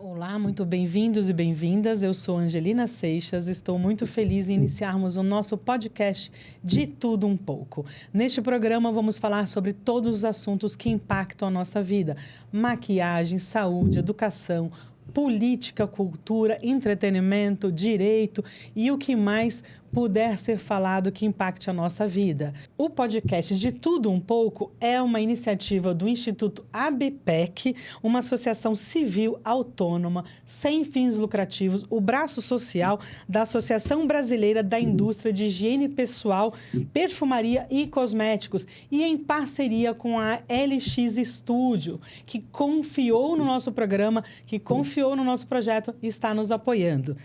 Olá, muito bem-vindos e bem-vindas. Eu sou Angelina Seixas. Estou muito feliz em iniciarmos o nosso podcast De Tudo Um Pouco. Neste programa, vamos falar sobre todos os assuntos que impactam a nossa vida: maquiagem, saúde, educação, política, cultura, entretenimento, direito e o que mais puder ser falado que impacte a nossa vida. O podcast De Tudo Um Pouco é uma iniciativa do Instituto ABPEC, uma associação civil autônoma, sem fins lucrativos, o braço social da Associação Brasileira da Indústria de Higiene Pessoal, Perfumaria e Cosméticos, e em parceria com a LX Studio, que confiou no nosso programa, que confiou no nosso projeto e está nos apoiando.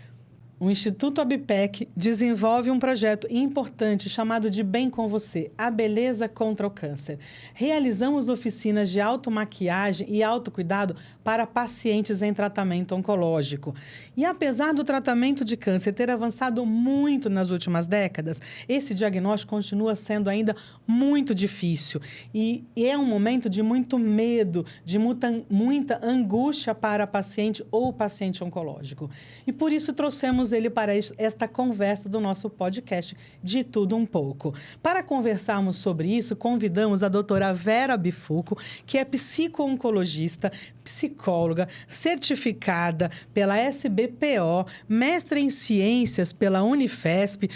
O Instituto ABPEC desenvolve um projeto importante chamado de Bem com Você, a beleza contra o câncer. Realizamos oficinas de automaquiagem e autocuidado para pacientes em tratamento oncológico. E apesar do tratamento de câncer ter avançado muito nas últimas décadas, esse diagnóstico continua sendo ainda muito difícil. E é um momento de muito medo, de muita angústia para paciente ou paciente oncológico. E por isso trouxemos ele para esta conversa do nosso podcast De Tudo Um Pouco. Para conversarmos sobre isso, convidamos a doutora Vera Bifuco, que é psico-oncologista, psicóloga, certificada pela SBPO, mestre em ciências pela Unifesp,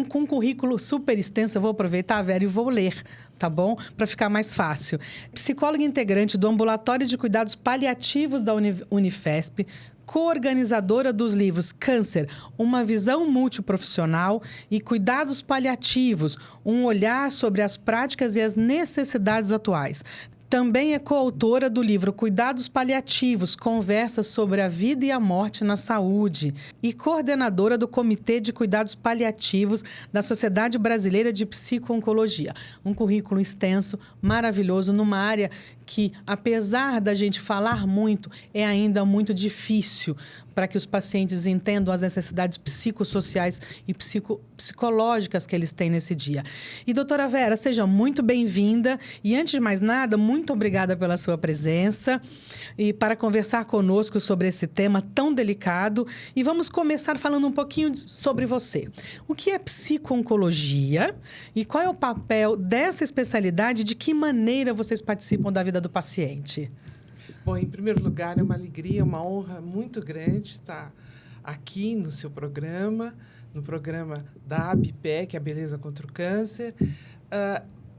com currículo super extenso. Eu vou aproveitar, Vera, e vou ler, tá bom? Para ficar mais fácil. Psicóloga integrante do Ambulatório de Cuidados Paliativos da Unifesp, coorganizadora dos livros Câncer, uma visão multiprofissional, e Cuidados Paliativos, um olhar sobre as práticas e as necessidades atuais. Também é coautora do livro Cuidados Paliativos, Conversas sobre a Vida e a Morte na Saúde, e coordenadora do Comitê de Cuidados Paliativos da Sociedade Brasileira de Psico-Oncologia. Um currículo extenso, maravilhoso, numa área que, apesar da gente falar muito, é ainda muito difícil para que os pacientes entendam as necessidades psicossociais e psicológicas que eles têm nesse dia. E, doutora Vera, seja muito bem-vinda. E, antes de mais nada, muito obrigada pela sua presença e para conversar conosco sobre esse tema tão delicado. E vamos começar falando um pouquinho sobre você. O que é psico-oncologia e qual é o papel dessa especialidade? De que maneira vocês participam da vida do paciente? Bom, em primeiro lugar, é uma alegria, uma honra muito grande estar aqui no seu programa, no programa da ABPEC, a Beleza contra o Câncer,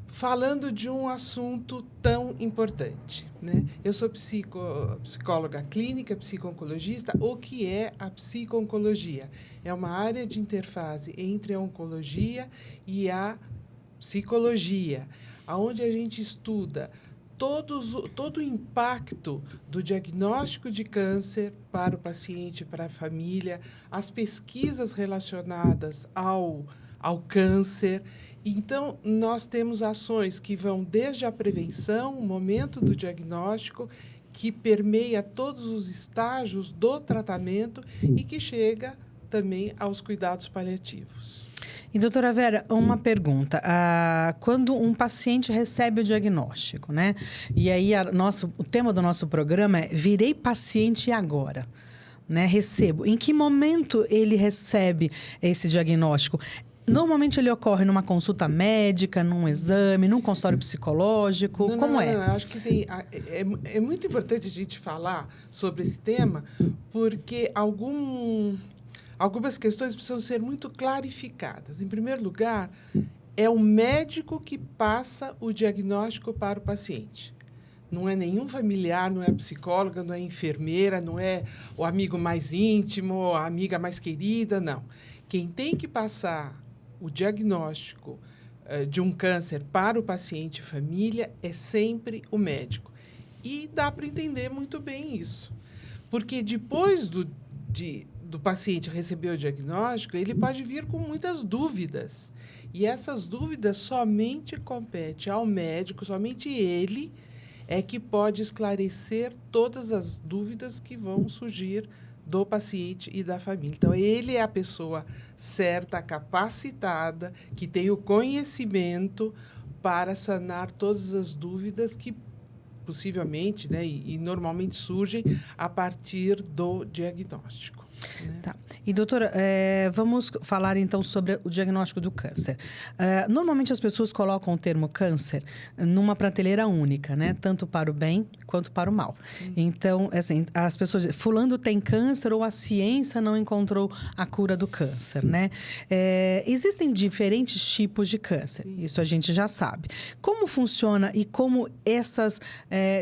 falando de um assunto tão importante, né? Eu sou psicóloga clínica, psico-oncologista. O que é a psico-oncologia? É uma área de interface entre a oncologia e a psicologia, onde a gente estuda todo o impacto do diagnóstico de câncer para o paciente, para a família, as pesquisas relacionadas ao câncer. Então, nós temos ações que vão desde a prevenção, o momento do diagnóstico, que permeia todos os estágios do tratamento e que chega também aos cuidados paliativos. E, doutora Vera, uma pergunta. Quando um paciente recebe o diagnóstico, né? E aí, o tema do nosso programa é Virei paciente agora, né? Recebo. Em que momento ele recebe esse diagnóstico? Normalmente ele ocorre numa consulta médica, num exame, num consultório psicológico? Como é? Não, acho que é muito importante a gente falar sobre esse tema, porque algumas questões precisam ser muito clarificadas. Em primeiro lugar, é o médico que passa o diagnóstico para o paciente. Não é nenhum familiar, não é a psicóloga, não é a enfermeira, não é o amigo mais íntimo, a amiga mais querida, não. Quem tem que passar o diagnóstico de um câncer para o paciente e família é sempre o médico. E dá para entender muito bem isso. Porque depois do paciente receber o diagnóstico, ele pode vir com muitas dúvidas. E essas dúvidas somente compete ao médico, somente ele é que pode esclarecer todas as dúvidas que vão surgir do paciente e da família. Então, ele é a pessoa certa, capacitada, que tem o conhecimento para sanar todas as dúvidas que possivelmente, né, e normalmente surgem a partir do diagnóstico. Né? Tá. E, doutora, vamos falar então sobre o diagnóstico do câncer. Normalmente as pessoas colocam o termo câncer numa prateleira única, né? Tanto para o bem quanto para o mal. Então, assim, as pessoas dizem, fulano tem câncer ou a ciência não encontrou a cura do câncer, né? Existem diferentes tipos de câncer, isso a gente já sabe. Como funciona e como essas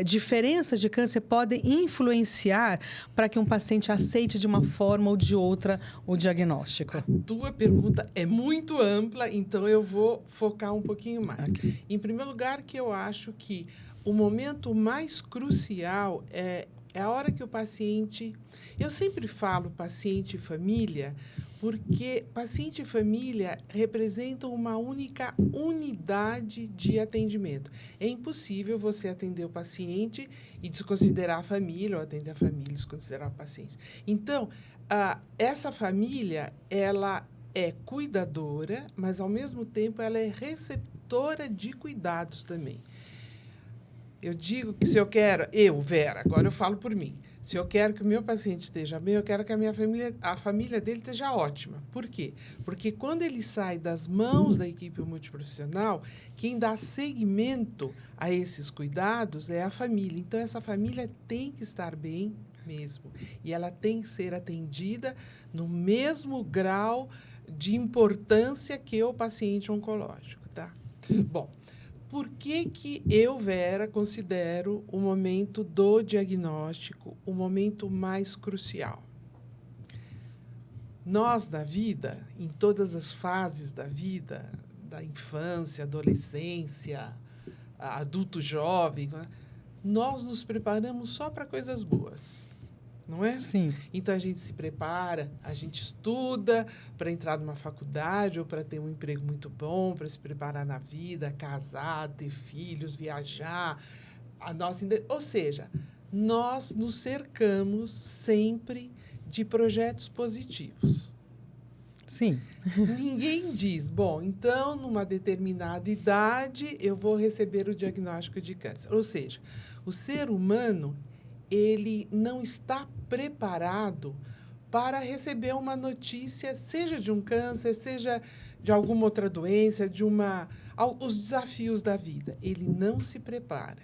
diferenças de câncer podem influenciar para que um paciente aceite de uma forma ou de outra o diagnóstico? A tua pergunta é muito ampla, então eu vou focar um pouquinho mais. Okay. Em primeiro lugar, que eu acho que o momento mais crucial é a hora que o paciente... Eu sempre falo paciente e família, porque paciente e família representam uma única unidade de atendimento. É impossível você atender o paciente e desconsiderar a família, ou atender a família e desconsiderar o paciente. Então, essa família, ela é cuidadora, mas, ao mesmo tempo, ela é receptora de cuidados também. Eu digo que se eu quero, Vera, agora eu falo por mim, se eu quero que o meu paciente esteja bem, eu quero que a família dele esteja ótima. Por quê? Porque quando ele sai das mãos da equipe multiprofissional, quem dá seguimento a esses cuidados é a família. Então, essa família tem que estar bem mesmo. E ela tem que ser atendida no mesmo grau de importância que o paciente oncológico, tá? Bom, por que eu, Vera, considero o momento do diagnóstico o momento mais crucial? Nós, na vida, em todas as fases da vida, da infância, adolescência, adulto jovem, nós nos preparamos só para coisas boas. Não é? Sim. Então, a gente se prepara, a gente estuda para entrar numa faculdade ou para ter um emprego muito bom, para se preparar na vida, casar, ter filhos, viajar. Ou seja, nós nos cercamos sempre de projetos positivos. Sim. Ninguém diz, bom, então, numa determinada idade, eu vou receber o diagnóstico de câncer. Ou seja, o ser humano, ele não está preparado para receber uma notícia, seja de um câncer, seja de alguma outra doença, os desafios da vida. Ele não se prepara.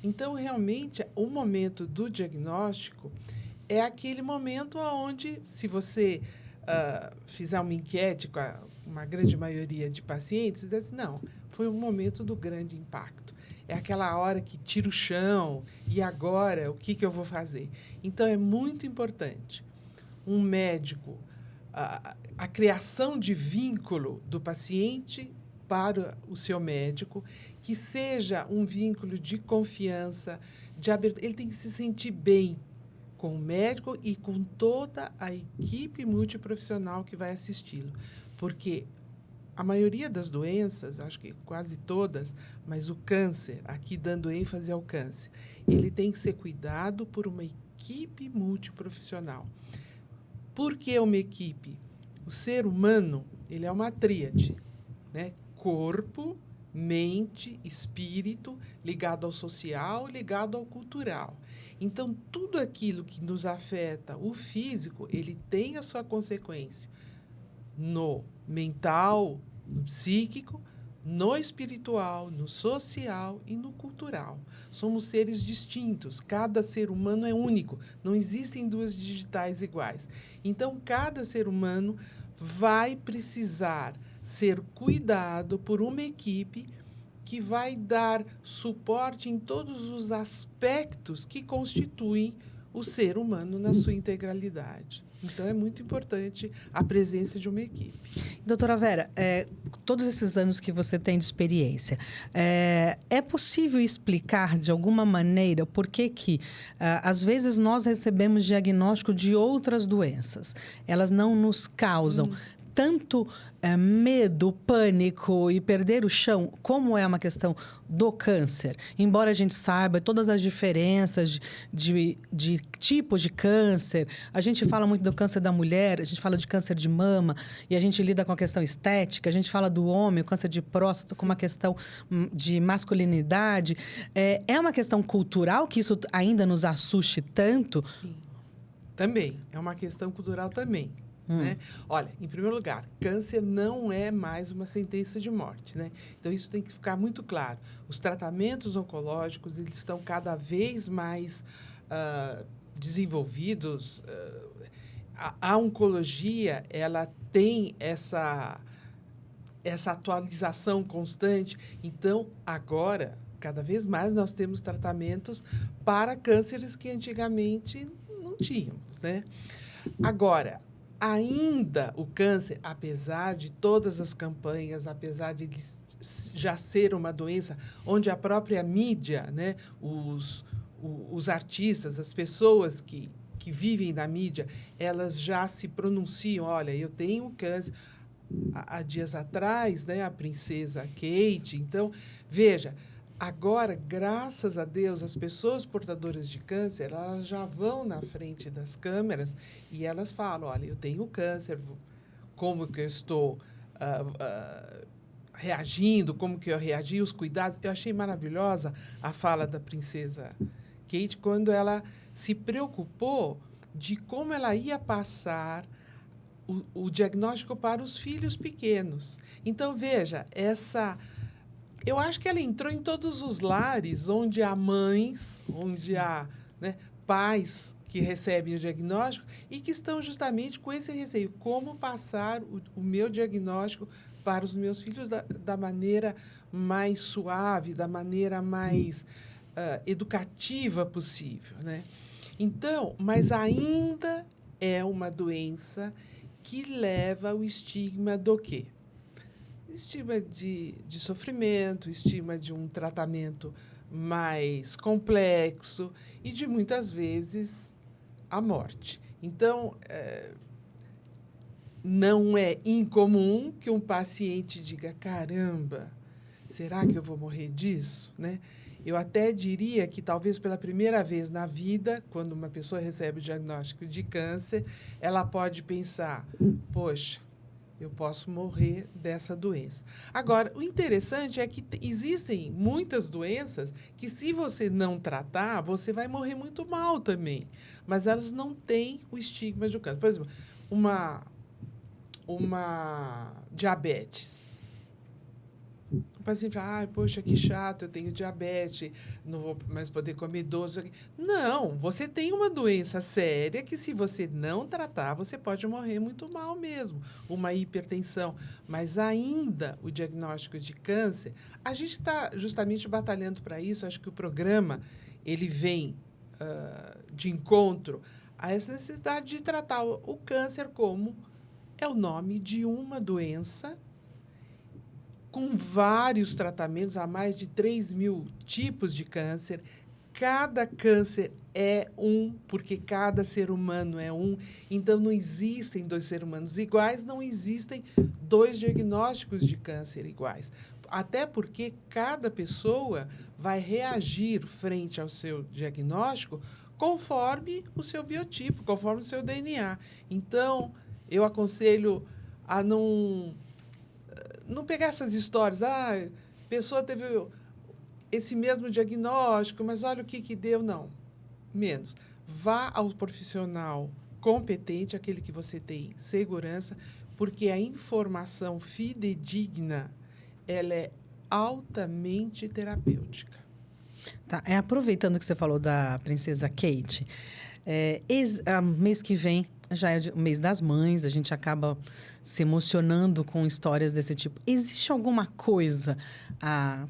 Então, realmente, o momento do diagnóstico é aquele momento onde, se você fizer uma enquete com uma grande maioria de pacientes, diz assim, não, foi um momento do grande impacto. É aquela hora que tira o chão, e agora, o que eu vou fazer? Então, é muito importante um médico, a criação de vínculo do paciente para o seu médico, que seja um vínculo de confiança, de abertura. Ele tem que se sentir bem com o médico e com toda a equipe multiprofissional que vai assisti-lo. Porque a maioria das doenças, acho que quase todas, mas o câncer, aqui dando ênfase ao câncer, ele tem que ser cuidado por uma equipe multiprofissional. Por que uma equipe? O ser humano, ele é uma tríade, né? Corpo, mente, espírito, ligado ao social, ligado ao cultural. Então, tudo aquilo que nos afeta o físico, ele tem a sua consequência no mental, no psíquico, no espiritual, no social e no cultural. Somos seres distintos, cada ser humano é único, não existem duas digitais iguais. Então, cada ser humano vai precisar ser cuidado por uma equipe que vai dar suporte em todos os aspectos que constituem o ser humano na sua integralidade. Então, é muito importante a presença de uma equipe. Doutora Vera, todos esses anos que você tem de experiência, é possível explicar de alguma maneira por que às vezes, nós recebemos diagnóstico de outras doenças? Elas não nos causam tanto medo, pânico e perder o chão, como é uma questão do câncer. Embora a gente saiba todas as diferenças de tipos de câncer, a gente fala muito do câncer da mulher, a gente fala de câncer de mama, e a gente lida com a questão estética, a gente fala do homem, o câncer de próstata, com uma questão de masculinidade. É uma questão cultural que isso ainda nos assuste tanto? Sim. Também. É uma questão cultural também. Né? Olha, em primeiro lugar, câncer não é mais uma sentença de morte, né? Então, isso tem que ficar muito claro. Os tratamentos oncológicos, eles estão cada vez mais desenvolvidos. A oncologia, ela tem essa atualização constante. Então, agora, cada vez mais, nós temos tratamentos para cânceres que antigamente não tínhamos, né? Agora, ainda o câncer, apesar de todas as campanhas, apesar de já ser uma doença onde a própria mídia, né, os artistas, as pessoas que vivem na mídia, elas já se pronunciam, olha, eu tenho câncer. Há dias atrás, né, a princesa Kate. Então, veja, agora, graças a Deus, as pessoas portadoras de câncer, elas já vão na frente das câmeras e elas falam, olha, eu tenho câncer, como que eu estou reagindo, como que eu reagi, os cuidados. Eu achei maravilhosa a fala da princesa Kate quando ela se preocupou de como ela ia passar o diagnóstico para os filhos pequenos. Então, veja, eu acho que ela entrou em todos os lares onde há mães, onde há, né, pais que recebem o diagnóstico e que estão justamente com esse receio. Como passar o meu diagnóstico para os meus filhos da maneira mais suave, da maneira mais educativa possível, né? Então, mas ainda é uma doença que leva o estigma do quê? Estigma de sofrimento, estigma de um tratamento mais complexo e de, muitas vezes, a morte. Então, não é incomum que um paciente diga, caramba, será que eu vou morrer disso? Né? Eu até diria que, talvez pela primeira vez na vida, quando uma pessoa recebe o diagnóstico de câncer, ela pode pensar, poxa, eu posso morrer dessa doença. Agora, o interessante é que existem muitas doenças que, se você não tratar, você vai morrer muito mal também. Mas elas não têm o estigma de câncer. Por exemplo, uma diabetes. O paciente fala, poxa, que chato, eu tenho diabetes, não vou mais poder comer doce. Não, você tem uma doença séria que, se você não tratar, você pode morrer muito mal mesmo. Uma hipertensão. Mas ainda o diagnóstico de câncer, a gente está justamente batalhando para isso. Acho que o programa ele vem de encontro a essa necessidade de tratar o câncer como é o nome de uma doença com vários tratamentos, há mais de 3.000 tipos de câncer. Cada câncer é um, porque cada ser humano é um. Então, não existem dois seres humanos iguais, não existem dois diagnósticos de câncer iguais. Até porque cada pessoa vai reagir frente ao seu diagnóstico conforme o seu biotipo, conforme o seu DNA. Então, eu aconselho a não pegar essas histórias. A pessoa teve esse mesmo diagnóstico, mas olha o que deu. Não, menos. Vá ao profissional competente, aquele que você tem segurança, porque a informação fidedigna, ela é altamente terapêutica. Tá, aproveitando que você falou da princesa Kate, mês que vem já é o mês das mães, a gente acaba se emocionando com histórias desse tipo. Existe alguma coisa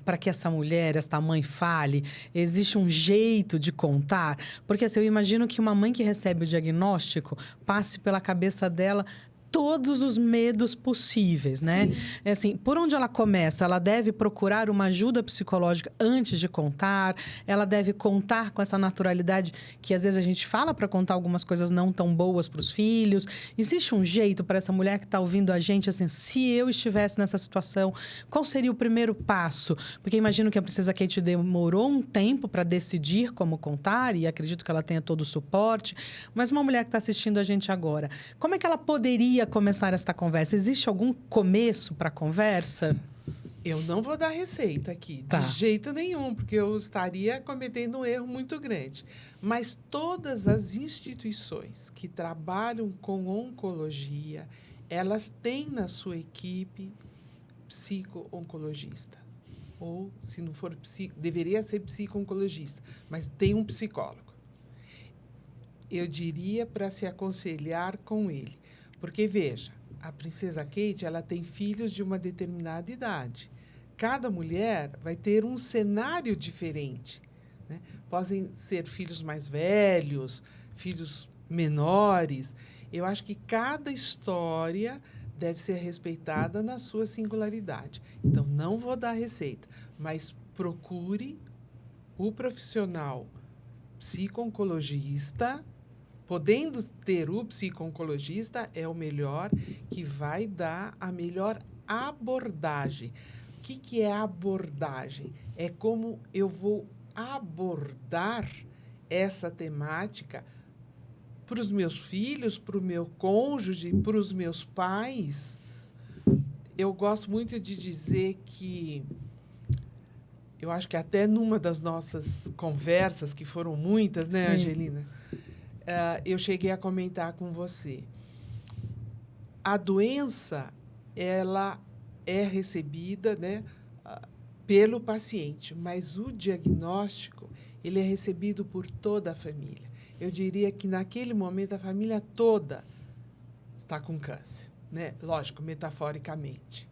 para que essa mulher, esta mãe fale? Existe um jeito de contar? Porque assim, eu imagino que uma mãe que recebe o diagnóstico passe pela cabeça dela todos os medos possíveis, né? É assim, por onde ela começa? Ela deve procurar uma ajuda psicológica antes de contar? Ela deve contar com essa naturalidade que às vezes a gente fala para contar algumas coisas não tão boas para os filhos? Existe um jeito para essa mulher que está ouvindo a gente, assim, se eu estivesse nessa situação, qual seria o primeiro passo? Porque imagino que a Princesa Kate demorou um tempo para decidir como contar e acredito que ela tenha todo o suporte. Mas uma mulher que está assistindo a gente agora, como é que ela poderia começar esta conversa? Existe algum começo para a conversa? Eu não vou dar receita aqui, Tá. de jeito nenhum, porque eu estaria cometendo um erro muito grande. Mas todas as instituições que trabalham com oncologia, elas têm na sua equipe psico-oncologista. Ou, se não for deveria ser psico-oncologista, mas tem um psicólogo. Eu diria para se aconselhar com ele. Porque, veja, a Princesa Kate, ela tem filhos de uma determinada idade. Cada mulher vai ter um cenário diferente, né? Podem ser filhos mais velhos, filhos menores. Eu acho que cada história deve ser respeitada na sua singularidade. Então, não vou dar receita, mas procure o profissional psico-oncologista. Podendo ter o psico-oncologista, é o melhor, que vai dar a melhor abordagem. O que é abordagem? É como eu vou abordar essa temática para os meus filhos, para o meu cônjuge, para os meus pais. Eu gosto muito de dizer que, eu acho que até numa das nossas conversas, que foram muitas, né, Sim. Angelina? Eu cheguei a comentar com você. A doença, ela é recebida, né, pelo paciente, mas o diagnóstico, ele é recebido por toda a família. Eu diria que, naquele momento, a família toda está com câncer, né? Lógico, metaforicamente.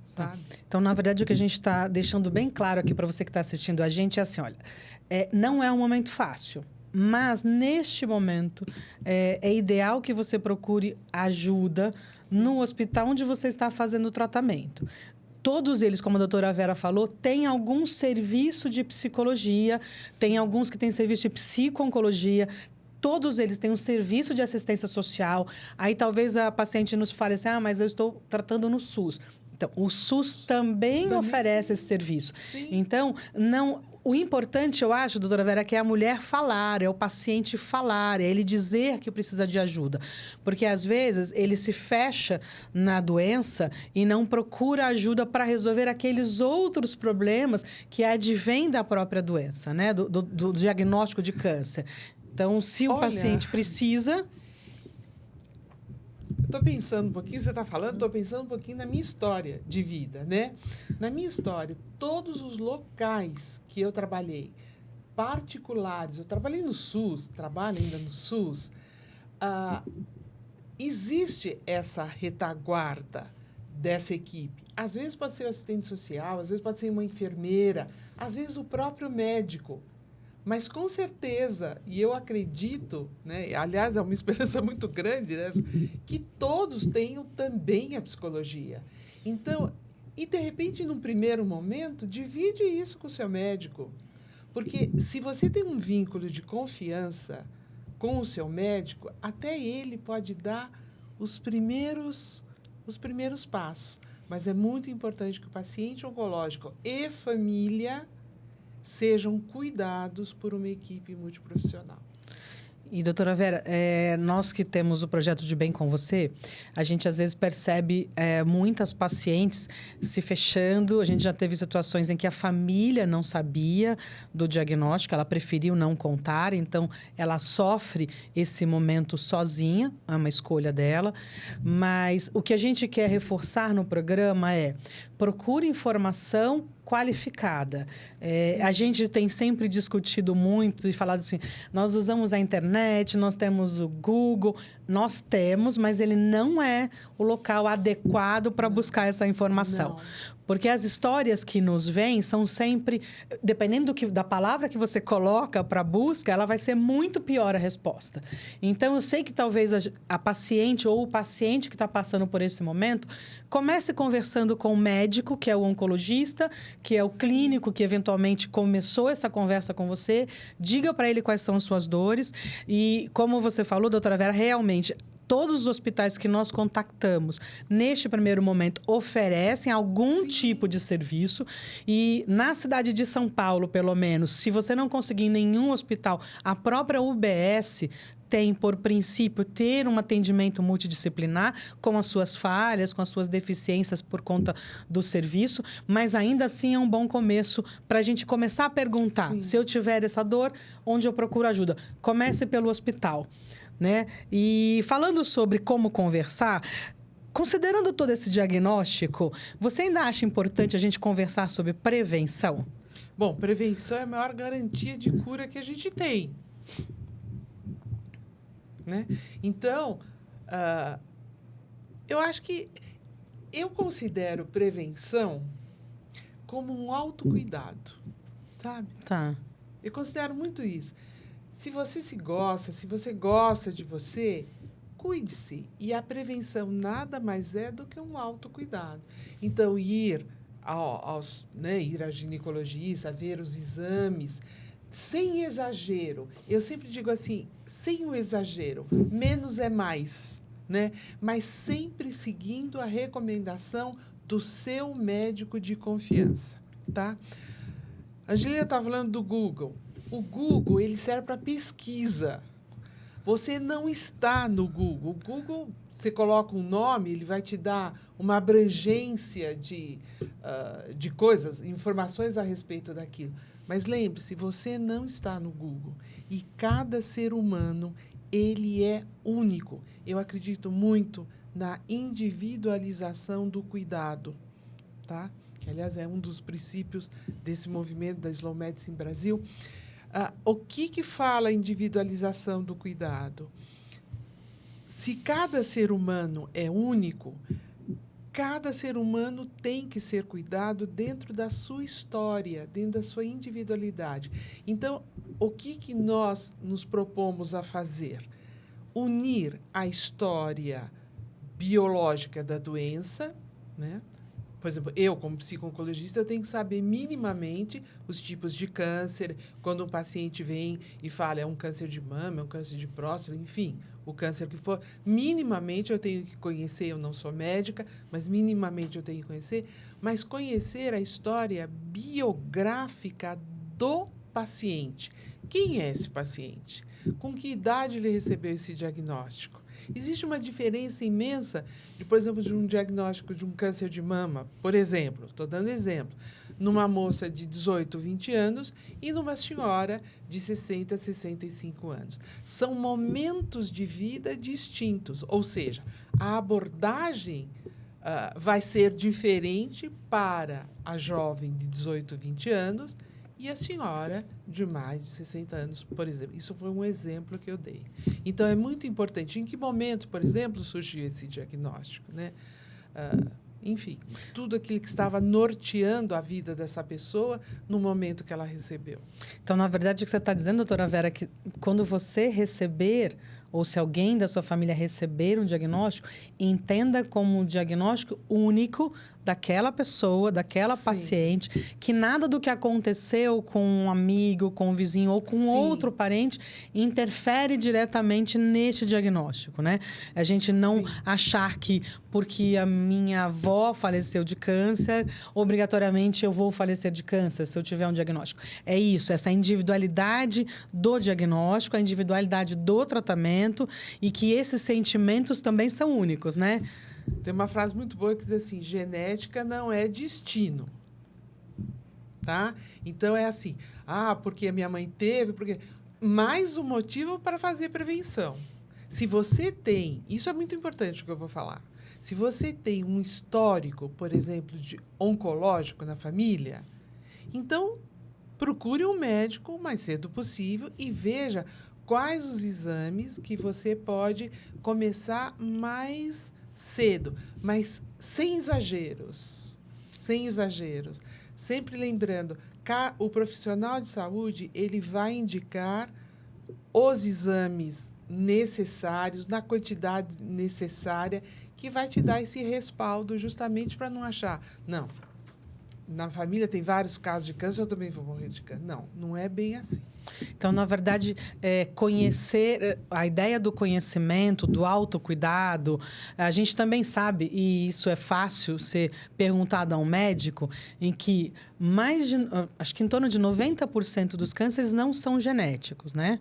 Sabe? Então, na verdade, o que a gente está deixando bem claro aqui para você que está assistindo a gente é assim, olha, não é um momento fácil. Mas, neste momento, é ideal que você procure ajuda no hospital onde você está fazendo o tratamento. Todos eles, como a doutora Vera falou, têm algum serviço de psicologia, tem alguns que têm serviço de psico-oncologia, todos eles têm um serviço de assistência social. Aí, talvez a paciente nos fale assim, mas eu estou tratando no SUS. Então, o SUS também oferece esse serviço. Sim. Então, não... O importante, eu acho, doutora Vera, que é a mulher falar, é o paciente falar, é ele dizer que precisa de ajuda. Porque, às vezes, ele se fecha na doença e não procura ajuda para resolver aqueles outros problemas que advêm da própria doença, né? Do diagnóstico de câncer. Então, se o paciente precisa... Estou pensando um pouquinho, você está falando, estou pensando um pouquinho na minha história de vida, né? Na minha história, todos os locais que eu trabalhei, particulares, eu trabalhei no SUS, trabalho ainda no SUS, existe essa retaguarda dessa equipe. Às vezes pode ser o assistente social, às vezes pode ser uma enfermeira, às vezes o próprio médico. Mas, com certeza, e eu acredito, né, aliás, é uma esperança muito grande, né, que todos tenham também a psicologia. Então, e, de repente, num primeiro momento, divide isso com o seu médico. Porque, se você tem um vínculo de confiança com o seu médico, até ele pode dar os primeiros passos. Mas é muito importante que o paciente oncológico e família sejam cuidados por uma equipe multiprofissional. E, doutora Vera, nós que temos o projeto de Bem com Você, a gente às vezes percebe muitas pacientes se fechando. A gente já teve situações em que a família não sabia do diagnóstico, ela preferiu não contar, então ela sofre esse momento sozinha, é uma escolha dela. Mas o que a gente quer reforçar no programa é: procure informação qualificada. A gente tem sempre discutido muito e falado assim, nós usamos a internet, nós temos o Google, nós temos, mas ele não é o local adequado para buscar essa informação. Não. Porque as histórias que nos vêm são sempre, dependendo da palavra que você coloca para a busca, ela vai ser muito pior a resposta. Então, eu sei que talvez a paciente ou o paciente que está passando por esse momento comece conversando com o médico, que é o oncologista, que é o clínico que eventualmente começou essa conversa com você, diga para ele quais são as suas dores e, como você falou, doutora Vera, realmente todos os hospitais que nós contactamos, neste primeiro momento, oferecem algum tipo de serviço. E na cidade de São Paulo, pelo menos, se você não conseguir em nenhum hospital, a própria UBS tem, por princípio, ter um atendimento multidisciplinar com as suas falhas, com as suas deficiências por conta do serviço, mas ainda assim é um bom começo para a gente começar a perguntar, se eu tiver essa dor, onde eu procuro ajuda? Comece pelo hospital. Né? E falando sobre como conversar, considerando todo esse diagnóstico, você ainda acha importante a gente conversar sobre prevenção? Bom, prevenção é a maior garantia de cura que a gente tem. Né? Então, eu acho que eu considero prevenção como um autocuidado, sabe? Tá. Eu considero muito isso. Se você se gosta, se você gosta de você, cuide-se. E a prevenção nada mais é do que um autocuidado. Então, ir ir à ginecologista, ver os exames, sem exagero. Eu sempre digo assim, sem o exagero, menos é mais, né? Mas sempre seguindo a recomendação do seu médico de confiança, tá? A Angelina está falando do Google. O Google, ele serve para pesquisa. Você não está no Google. O Google, você coloca um nome, ele vai te dar uma abrangência de coisas, informações a respeito daquilo. Mas lembre-se, você não está no Google. E cada ser humano, ele é único. Eu acredito muito na individualização do cuidado, tá? Que, aliás, é um dos princípios desse movimento da Slow Medicine Brasil. O que fala a individualização do cuidado? Se cada ser humano é único, cada ser humano tem que ser cuidado dentro da sua história, dentro da sua individualidade. Então, o que nós nos propomos a fazer? Unir a história biológica da doença, né? Por exemplo, eu, como psico-oncologista, eu tenho que saber minimamente os tipos de câncer. Quando um paciente vem e fala, é um câncer de mama, é um câncer de próstata, enfim, o câncer que for, minimamente eu tenho que conhecer, eu não sou médica, mas minimamente eu tenho que conhecer, mas conhecer a história biográfica do paciente. Quem é esse paciente? Com que idade ele recebeu esse diagnóstico? Existe uma diferença imensa, por exemplo, de um diagnóstico de um câncer de mama, por exemplo, estou dando exemplo, numa moça de 18, 20 anos e numa senhora de 60, 65 anos. São momentos de vida distintos, ou seja, a abordagem vai ser diferente para a jovem de 18, 20 anos e a senhora de mais de 60 anos, por exemplo. Isso foi um exemplo que eu dei. Então, é muito importante. Em que momento, por exemplo, surgiu esse diagnóstico, né? Enfim, tudo aquilo que estava norteando a vida dessa pessoa no momento que ela recebeu. Então, na verdade, o que você está dizendo, doutora Vera, é que quando você receber, ou se alguém da sua família receber um diagnóstico, entenda como um diagnóstico único daquela pessoa, daquela paciente, que nada do que aconteceu com um amigo, com um vizinho ou com outro parente interfere diretamente neste diagnóstico, né? A gente não achar que porque a minha avó faleceu de câncer, obrigatoriamente eu vou falecer de câncer se eu tiver um diagnóstico. É isso, essa individualidade do diagnóstico, a individualidade do tratamento e que esses sentimentos também são únicos, né? Tem uma frase muito boa que diz assim, genética não é destino. Tá? Então, é assim, porque a minha mãe teve, porque... Mais um motivo para fazer prevenção. Se você tem... Isso é muito importante o que eu vou falar. Se você tem um histórico, por exemplo, de oncológico na família, então procure um médico o mais cedo possível e veja quais os exames que você pode começar mais cedo, mas sem exageros. sem exageros. Sempre lembrando, o profissional de saúde, ele vai indicar os exames necessários, na quantidade necessária, que vai te dar esse respaldo justamente para não achar, não, na família tem vários casos de câncer, eu também vou morrer de câncer. Não, não é bem assim. Então, na verdade, conhecer, a ideia do conhecimento, do autocuidado, a gente também sabe, e isso é fácil ser perguntado a um médico, em que acho que em torno de 90% dos cânceres não são genéticos, né?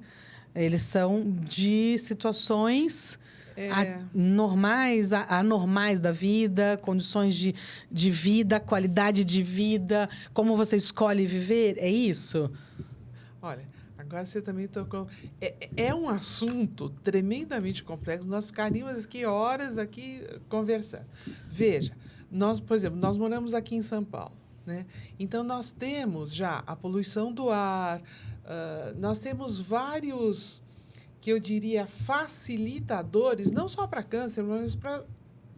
Eles são de situações normais, anormais da vida, condições de vida, qualidade de vida, como você escolhe viver, é isso? Olha, agora você também tocou... É um assunto tremendamente complexo. Nós ficaríamos aqui horas conversando. Veja, por exemplo, nós moramos aqui em São Paulo, né? Então, nós temos já a poluição do ar, nós temos vários, que eu diria, facilitadores, não só para câncer, mas para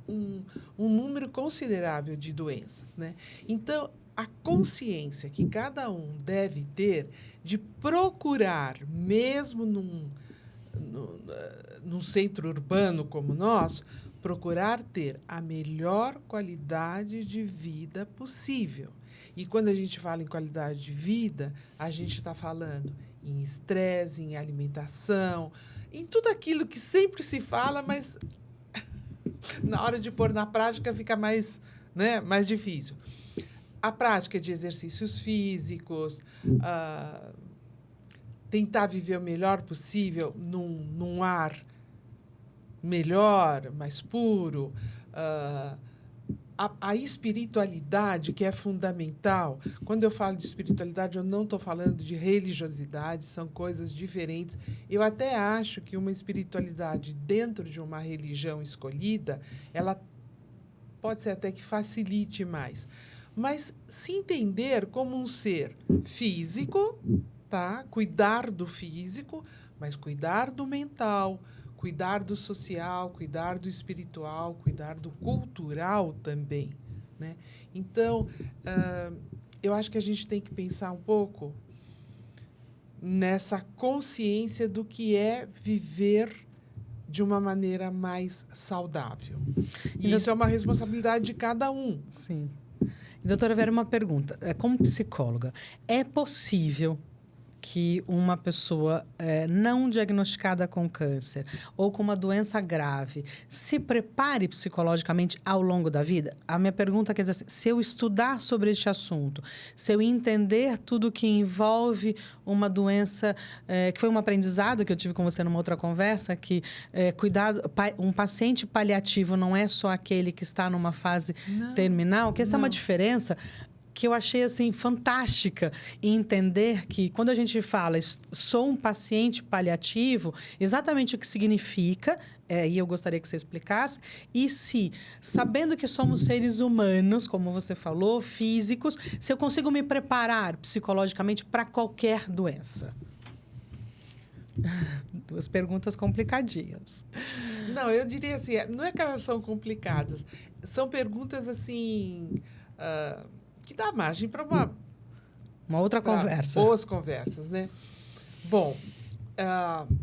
um número considerável de doenças, né? Então, a consciência que cada um deve ter de procurar, mesmo num centro urbano como o nosso, procurar ter a melhor qualidade de vida possível. E quando a gente fala em qualidade de vida, a gente está falando em estresse, em alimentação, em tudo aquilo que sempre se fala, mas na hora de pôr na prática fica mais, né, mais difícil. A prática de exercícios físicos, tentar viver o melhor possível num ar melhor, mais puro, a espiritualidade, que é fundamental. Quando eu falo de espiritualidade, eu não estou falando de religiosidade, são coisas diferentes. Eu até acho que uma espiritualidade dentro de uma religião escolhida, ela pode ser até que facilite mais. Mas se entender como um ser físico, tá? Cuidar do físico, mas cuidar do mental, cuidar do social, cuidar do espiritual, cuidar do cultural também, né? Então, eu acho que a gente tem que pensar um pouco nessa consciência do que é viver de uma maneira mais saudável. E isso é uma responsabilidade de cada um. Sim. Doutora Vera, uma pergunta. Como psicóloga, é possível que uma pessoa não diagnosticada com câncer ou com uma doença grave se prepare psicologicamente ao longo da vida? A minha pergunta quer dizer assim, se eu estudar sobre este assunto, se eu entender tudo que envolve uma doença, que foi um aprendizado que eu tive com você numa outra conversa, que um paciente paliativo não é só aquele que está numa fase terminal, que essa é uma diferença que eu achei assim fantástica, em entender que quando a gente fala sou um paciente paliativo, exatamente o que significa, e eu gostaria que você explicasse, e se, sabendo que somos seres humanos, como você falou, físicos, se eu consigo me preparar psicologicamente para qualquer doença. Duas perguntas complicadinhas. Não, eu diria assim, não é que elas são complicadas, são perguntas assim... que dá margem para uma outra conversa. Boas conversas, né? Bom,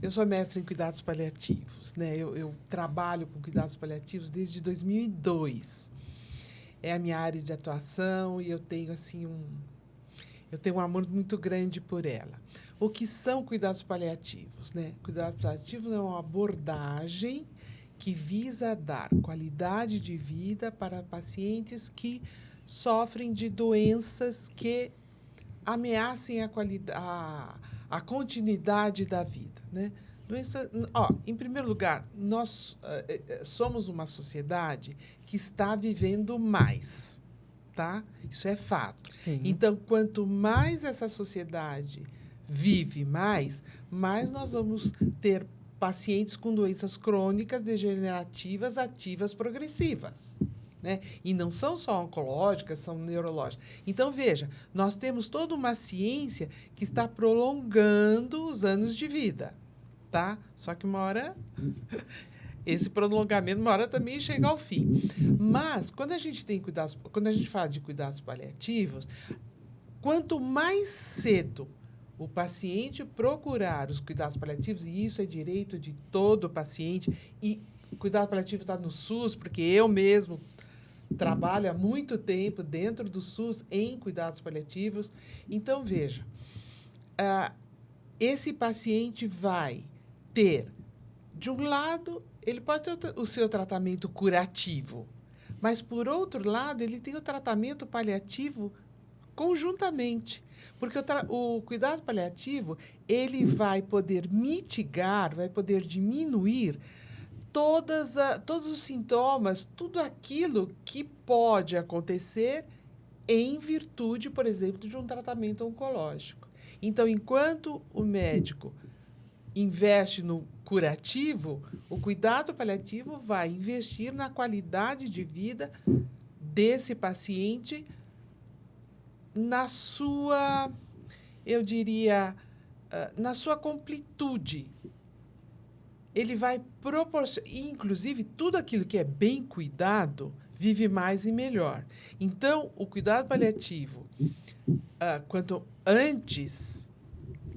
eu sou mestre em cuidados paliativos, né? Eu trabalho com cuidados paliativos desde 2002. É a minha área de atuação e eu tenho assim eu tenho um amor muito grande por ela. O que são cuidados paliativos, né? Cuidados paliativos é uma abordagem que visa dar qualidade de vida para pacientes que sofrem de doenças que ameacem a continuidade da vida, né? Em primeiro lugar, nós somos uma sociedade que está vivendo mais, tá? Isso é fato. Sim. Então, quanto mais essa sociedade vive mais nós vamos ter pacientes com doenças crônicas, degenerativas, ativas, progressivas. Né? E não são só oncológicas, são neurológicas. Então, veja, nós temos toda uma ciência que está prolongando os anos de vida, tá? Só que uma hora esse prolongamento, uma hora também chega ao fim. Mas, quando a gente fala de cuidados paliativos, quanto mais cedo o paciente procurar os cuidados paliativos, e isso é direito de todo paciente, e o cuidado paliativo está no SUS, porque eu mesmo trabalho há muito tempo dentro do SUS em cuidados paliativos. Então, veja, esse paciente vai ter, de um lado, ele pode ter o seu tratamento curativo, mas, por outro lado, ele tem o tratamento paliativo conjuntamente. Porque o cuidado paliativo, ele vai poder mitigar, vai poder diminuir todos os sintomas, tudo aquilo que pode acontecer em virtude, por exemplo, de um tratamento oncológico. Então, enquanto o médico investe no curativo, o cuidado paliativo vai investir na qualidade de vida desse paciente, na sua, eu diria, na sua completude. Ele vai proporcionar, inclusive, tudo aquilo que é bem cuidado, vive mais e melhor. Então, o cuidado paliativo, quanto antes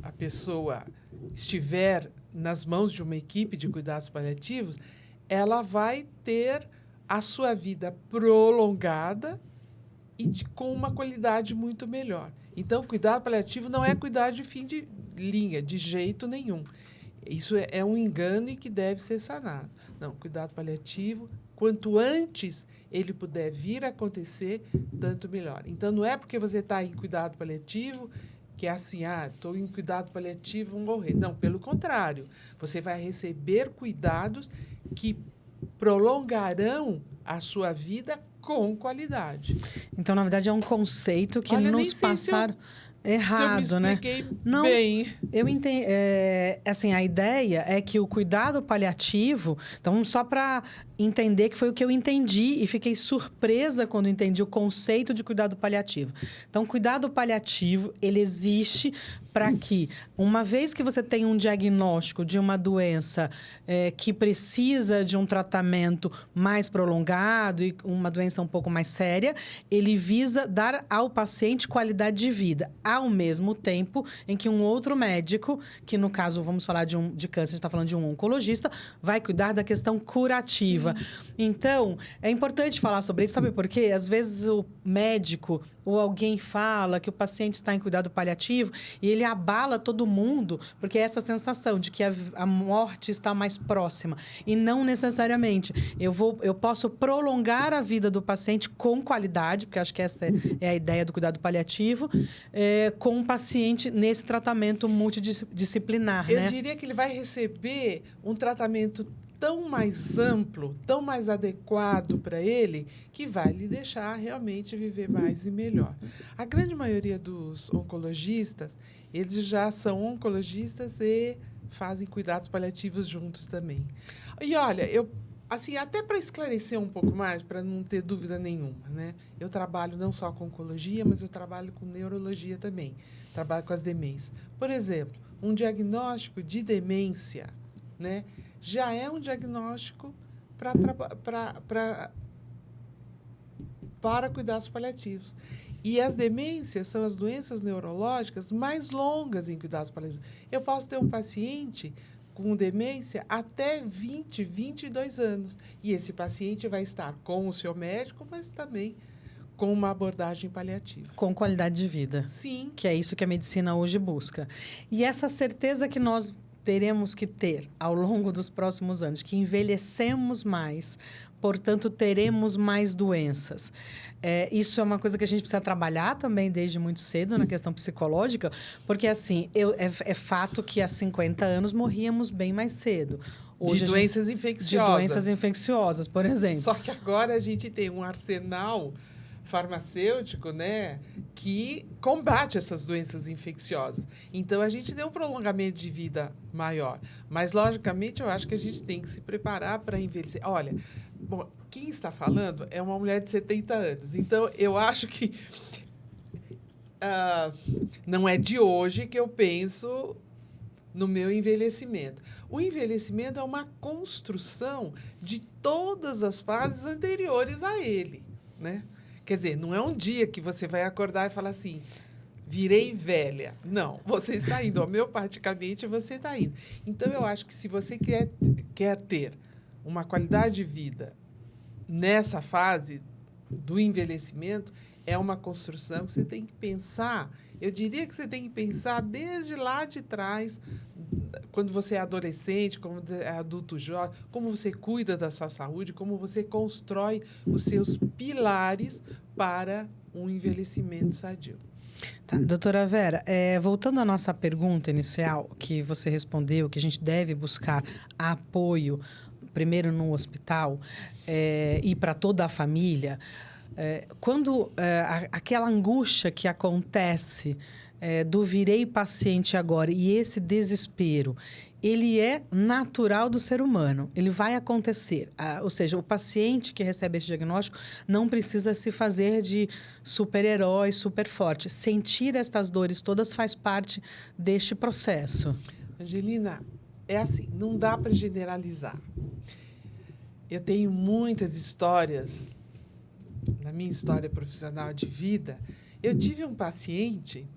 a pessoa estiver nas mãos de uma equipe de cuidados paliativos, ela vai ter a sua vida prolongada e com uma qualidade muito melhor. Então, cuidado paliativo não é cuidado de fim de linha, de jeito nenhum. Isso é um engano e que deve ser sanado. Não, cuidado paliativo, quanto antes ele puder vir a acontecer, tanto melhor. Então, não é porque você está em cuidado paliativo que é assim, estou em cuidado paliativo, vou morrer. Não, pelo contrário, você vai receber cuidados que prolongarão a sua vida com qualidade. Então, na verdade, é um conceito que nos passaram errado, né? Não, bem. Eu entendo. Assim, a ideia é que o cuidado paliativo. Então, só para entender que foi o que eu entendi e fiquei surpresa quando entendi o conceito de cuidado paliativo. Então, cuidado paliativo, ele existe para que, uma vez que você tem um diagnóstico de uma doença que precisa de um tratamento mais prolongado e uma doença um pouco mais séria, ele visa dar ao paciente qualidade de vida, ao mesmo tempo em que um outro médico, que no caso, vamos falar de câncer, a gente está falando de um oncologista, vai cuidar da questão curativa. Sim. Então, é importante falar sobre isso, sabe por quê? Às vezes o médico ou alguém fala que o paciente está em cuidado paliativo e ele abala todo mundo, porque é essa sensação de que a morte está mais próxima. E não necessariamente. Eu posso prolongar a vida do paciente com qualidade, porque acho que essa é a ideia do cuidado paliativo, com o paciente nesse tratamento multidisciplinar. Eu diria que ele vai receber um tratamento tão mais amplo, tão mais adequado para ele, que vai lhe deixar realmente viver mais e melhor. A grande maioria dos oncologistas, eles já são oncologistas e fazem cuidados paliativos juntos também. E olha, assim, até para esclarecer um pouco mais, para não ter dúvida nenhuma, né? Eu trabalho não só com oncologia, mas eu trabalho com neurologia também. Trabalho com as demências. Por exemplo, um diagnóstico de demência, né, já é um diagnóstico para cuidados paliativos. E as demências são as doenças neurológicas mais longas em cuidados paliativos. Eu posso ter um paciente com demência até 22 anos. E esse paciente vai estar com o seu médico, mas também com uma abordagem paliativa. Com qualidade de vida. Sim. Que é isso que a medicina hoje busca. E essa certeza que nós teremos que ter ao longo dos próximos anos, que envelhecemos mais, portanto, teremos mais doenças. Isso é uma coisa que a gente precisa trabalhar também desde muito cedo na questão psicológica, porque, assim, é fato que há 50 anos morríamos bem mais cedo. Hoje, de doenças infecciosas. De doenças infecciosas, por exemplo. Só que agora a gente tem um arsenal farmacêutico, né, que combate essas doenças infecciosas. Então, a gente tem um prolongamento de vida maior. Mas, logicamente, eu acho que a gente tem que se preparar para envelhecer. Olha, bom, quem está falando é uma mulher de 70 anos. Então, eu acho que não é de hoje que eu penso no meu envelhecimento. O envelhecimento é uma construção de todas as fases anteriores a ele, né? Quer dizer, não é um dia que você vai acordar e falar assim, virei velha. Não, você está indo, homeopaticamente você está indo. Então, eu acho que se você quer ter uma qualidade de vida nessa fase do envelhecimento, é uma construção que você tem que pensar. Eu diria que você tem que pensar desde lá de trás, quando você é adolescente, como é adulto jovem, como você cuida da sua saúde, como você constrói os seus pilares para um envelhecimento sadio. Tá, doutora Vera, voltando à nossa pergunta inicial, que você respondeu, que a gente deve buscar apoio, primeiro no hospital, e para toda a família, quando aquela angústia que acontece do virei paciente agora e esse desespero, ele é natural do ser humano, ele vai acontecer. Ou seja, o paciente que recebe esse diagnóstico não precisa se fazer de super-herói, super forte. Sentir estas dores todas faz parte deste processo. Angelina, é assim, não dá para generalizar. Eu tenho muitas histórias, na minha história profissional de vida, eu tive um paciente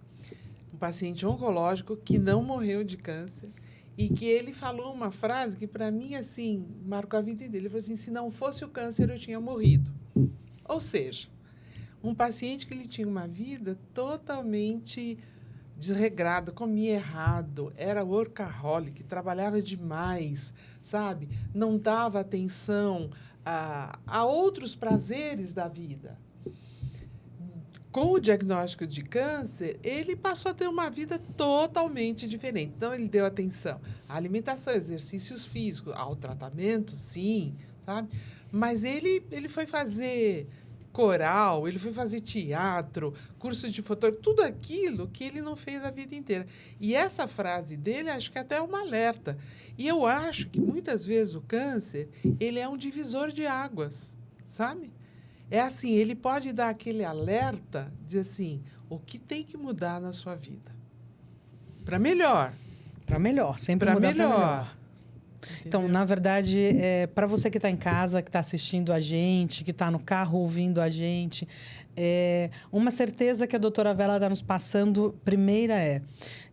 oncológico que não morreu de câncer, e que ele falou uma frase que, para mim, assim, marcou a vida dele. Ele falou assim, se não fosse o câncer, eu tinha morrido. Ou seja, um paciente que ele tinha uma vida totalmente desregrada, comia errado, era workaholic, trabalhava demais, sabe? Não dava atenção a outros prazeres da vida. Com o diagnóstico de câncer, ele passou a ter uma vida totalmente diferente. Então, ele deu atenção à alimentação, exercícios físicos, ao tratamento, sim, sabe? Mas ele foi fazer coral, ele foi fazer teatro, curso de fotografia, tudo aquilo que ele não fez a vida inteira. E essa frase dele, acho que até é um alerta. E eu acho que, muitas vezes, o câncer, ele é um divisor de águas, sabe? É assim, ele pode dar aquele alerta, dizer assim, o que tem que mudar na sua vida? Para melhor. Para melhor, sempre mudar para melhor. Então, na verdade, para você que está em casa, que está assistindo a gente, que está no carro ouvindo a gente, uma certeza que a doutora Vera está nos passando, primeira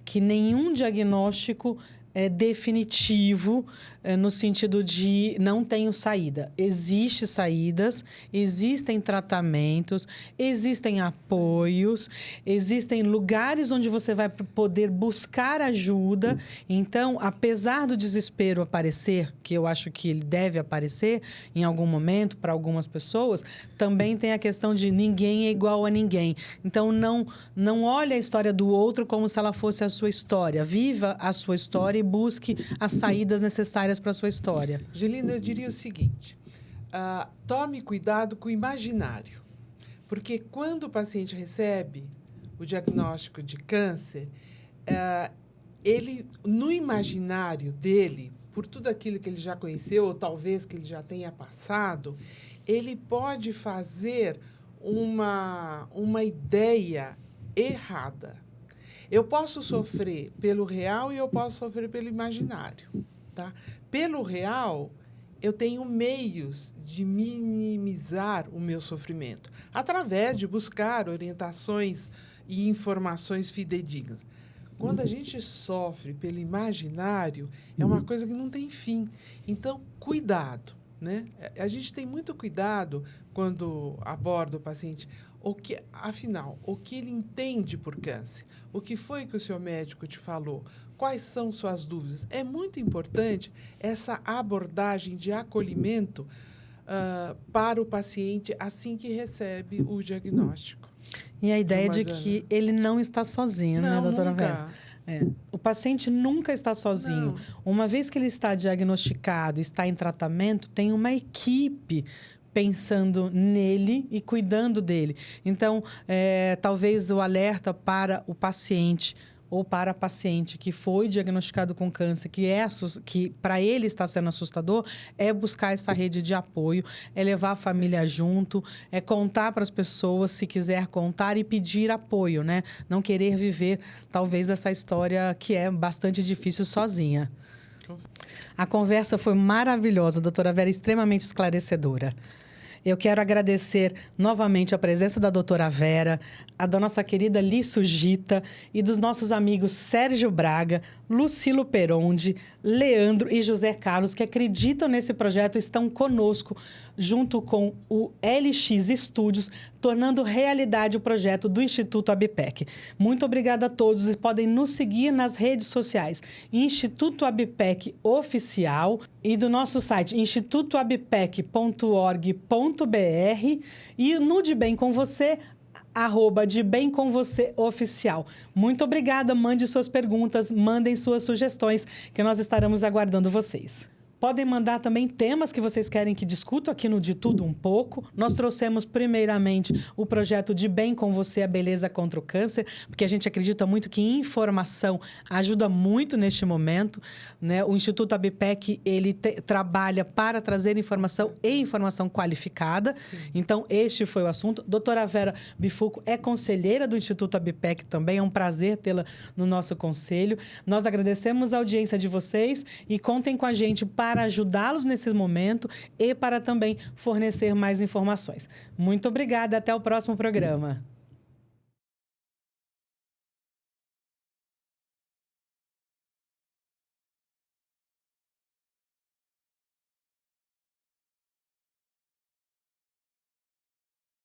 que nenhum diagnóstico é definitivo, no sentido de não tenho saída. Existem saídas, existem tratamentos, existem apoios, existem lugares onde você vai poder buscar ajuda. Então, apesar do desespero aparecer, que eu acho que ele deve aparecer em algum momento para algumas pessoas, também tem a questão de ninguém é igual a ninguém. Então, não olhe a história do outro como se ela fosse a sua história. Viva a sua história e busque as saídas necessárias para a sua história. Angelina, eu diria o seguinte, tome cuidado com o imaginário, porque quando o paciente recebe o diagnóstico de câncer, ele, no imaginário dele, por tudo aquilo que ele já conheceu, ou talvez que ele já tenha passado, ele pode fazer uma ideia errada. Eu posso sofrer pelo real e eu posso sofrer pelo imaginário. Tá? Pelo real, eu tenho meios de minimizar o meu sofrimento, através de buscar orientações e informações fidedignas. Quando a gente sofre pelo imaginário, é uma coisa que não tem fim. Então, cuidado, né? A gente tem muito cuidado quando aborda o paciente. Afinal, o que ele entende por câncer? O que foi que o seu médico te falou? Quais são suas dúvidas? É muito importante essa abordagem de acolhimento para o paciente assim que recebe o diagnóstico. E a ideia de que ele não está sozinho, não, né, doutora Vera? O paciente nunca está sozinho. Não. Uma vez que ele está diagnosticado, está em tratamento, tem uma equipe pensando nele e cuidando dele. Então, talvez o alerta para o paciente, ou para paciente que foi diagnosticado com câncer, que para ele está sendo assustador, é buscar essa rede de apoio, é levar a família junto, é contar para as pessoas, se quiser contar, e pedir apoio, né? Não querer viver, talvez, essa história que é bastante difícil sozinha. A conversa foi maravilhosa, doutora Vera, extremamente esclarecedora. Eu quero agradecer novamente a presença da doutora Vera, a da nossa querida Lício Gita e dos nossos amigos Sérgio Braga, Lucilo Peronde, Leandro e José Carlos, que acreditam nesse projeto e estão conosco, junto com o LX Studios, tornando realidade o projeto do Instituto ABPEC. Muito obrigada a todos e podem nos seguir nas redes sociais, Instituto ABPEC Oficial, e do nosso site institutoabpec.org.br e no De Bem Com Você, @De Bem Com Você Oficial. Muito obrigada, mande suas perguntas, mandem suas sugestões, que nós estaremos aguardando vocês. Podem mandar também temas que vocês querem que discuta aqui no De Tudo Um Pouco. Nós trouxemos, primeiramente, o projeto De Bem Com Você, a Beleza Contra o Câncer, porque a gente acredita muito que informação ajuda muito neste momento, né? O Instituto ABPEC, ele trabalha para trazer informação e informação qualificada. Sim. Então, este foi o assunto. Doutora Vera Bifuco é conselheira do Instituto ABPEC também. É um prazer tê-la no nosso conselho. Nós agradecemos a audiência de vocês e contem com a gente para ajudá-los nesse momento e para também fornecer mais informações. Muito obrigada. Até o próximo programa.